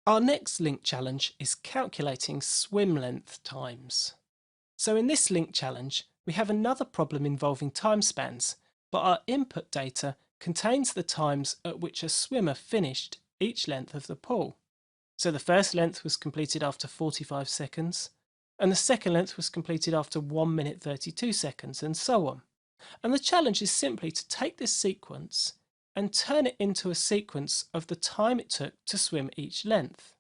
Our next LINQ challenge is calculating swim length times. So in this LINQ challenge, we have another problem involving time spans, but our input data contains the times at which a swimmer finished each length of the pool. So the first length was completed after 45 seconds, and the second length was completed after 1 minute 32 seconds, and so on. And the challenge is simply to take this sequence and turn it into a sequence of the time it took to swim each length.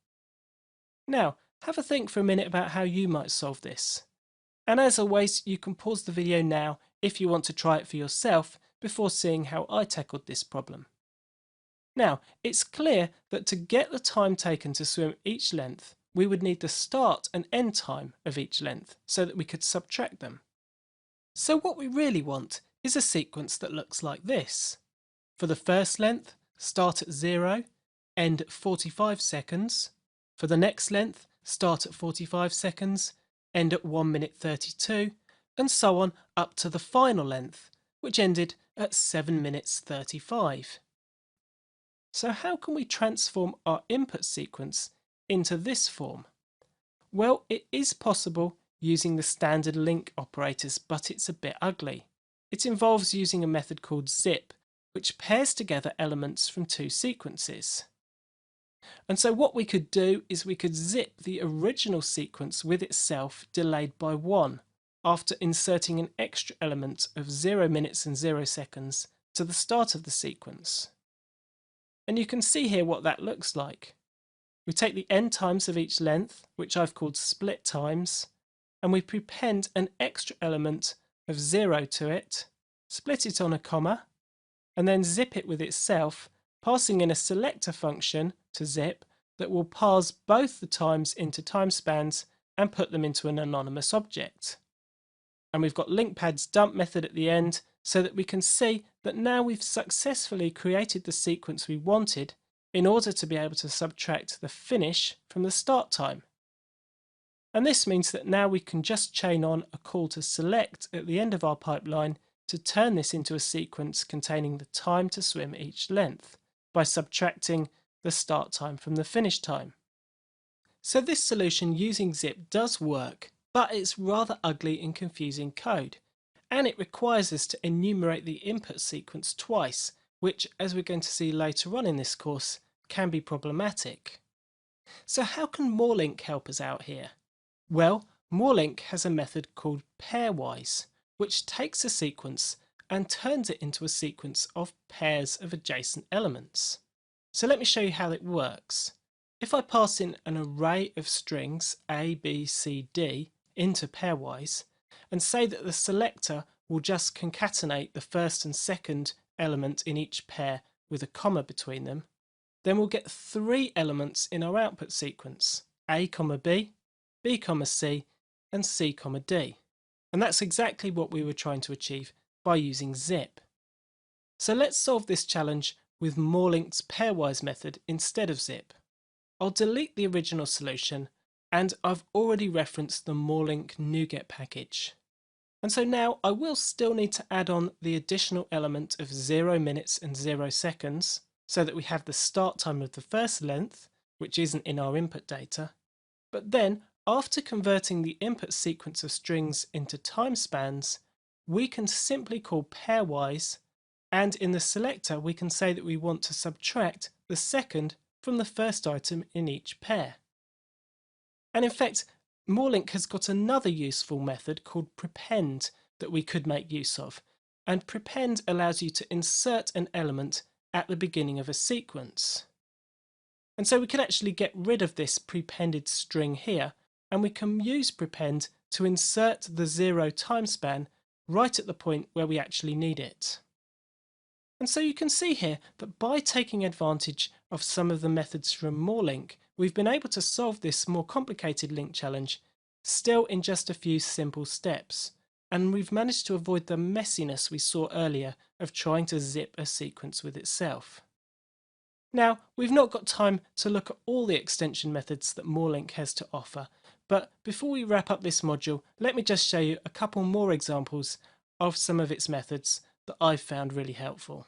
Now, have a think for a minute about how you might solve this. And as always, you can pause the video now if you want to try it for yourself before seeing how I tackled this problem. Now, it's clear that to get the time taken to swim each length, we would need the start and end time of each length so that we could subtract them. So what we really want is a sequence that looks like this. For the first length, start at 0, end at 45 seconds. For the next length, start at 45 seconds, end at 1 minute 32, and so on up to the final length, which ended at 7 minutes 35. So how can we transform our input sequence into this form? Well, it is possible using the standard LINQ operators, but it's a bit ugly. It involves using a method called zip, which pairs together elements from two sequences. And so what we could do is we could zip the original sequence with itself delayed by 1 after inserting an extra element of 0 minutes and 0 seconds to the start of the sequence. And you can see here what that looks like. We take the end times of each length, which I've called split times, and we prepend an extra element of 0 to it, split it on a comma, and then zip it with itself, passing in a selector function to zip that will parse both the times into time spans and put them into an anonymous object. And we've got LINQPad's dump method at the end so that we can see that now we've successfully created the sequence we wanted in order to be able to subtract the finish from the start time. And this means that now we can just chain on a call to select at the end of our pipeline to turn this into a sequence containing the time to swim each length by subtracting the start time from the finish time. So this solution using zip does work, but it's rather ugly and confusing code, and it requires us to enumerate the input sequence twice, which, as we're going to see later on in this course, can be problematic. So how can MoreLINQ help us out here? Well, MoreLINQ has a method called pairwise, which takes a sequence and turns it into a sequence of pairs of adjacent elements. So let me show you how it works. If I pass in an array of strings A, B, C, D into pairwise and say that the selector will just concatenate the first and second element in each pair with a comma between them, then we'll get 3 elements in our output sequence: A, B, B, C, and C, D. And that's exactly what we were trying to achieve by using zip. So let's solve this challenge with MoreLINQ's pairwise method instead of zip. I'll delete the original solution, and I've already referenced the MoreLINQ NuGet package. And so now I will still need to add on the additional element of 0 minutes and 0 seconds so that we have the start time of the first length, which isn't in our input data. But then, after converting the input sequence of strings into time spans, we can simply call pairwise, and in the selector we can say that we want to subtract the second from the first item in each pair. And in fact, MoreLINQ has got another useful method called prepend that we could make use of, and prepend allows you to insert an element at the beginning of a sequence. And so we can actually get rid of this prepended string here, and we can use prepend to insert the 0 time span right at the point where we actually need it. And so you can see here that by taking advantage of some of the methods from MoreLINQ, we've been able to solve this more complicated LINQ challenge still in just a few simple steps, and we've managed to avoid the messiness we saw earlier of trying to zip a sequence with itself. Now, we've not got time to look at all the extension methods that MoreLINQ has to offer, but before we wrap up this module, let me just show you a couple more examples of some of its methods that I've found really helpful.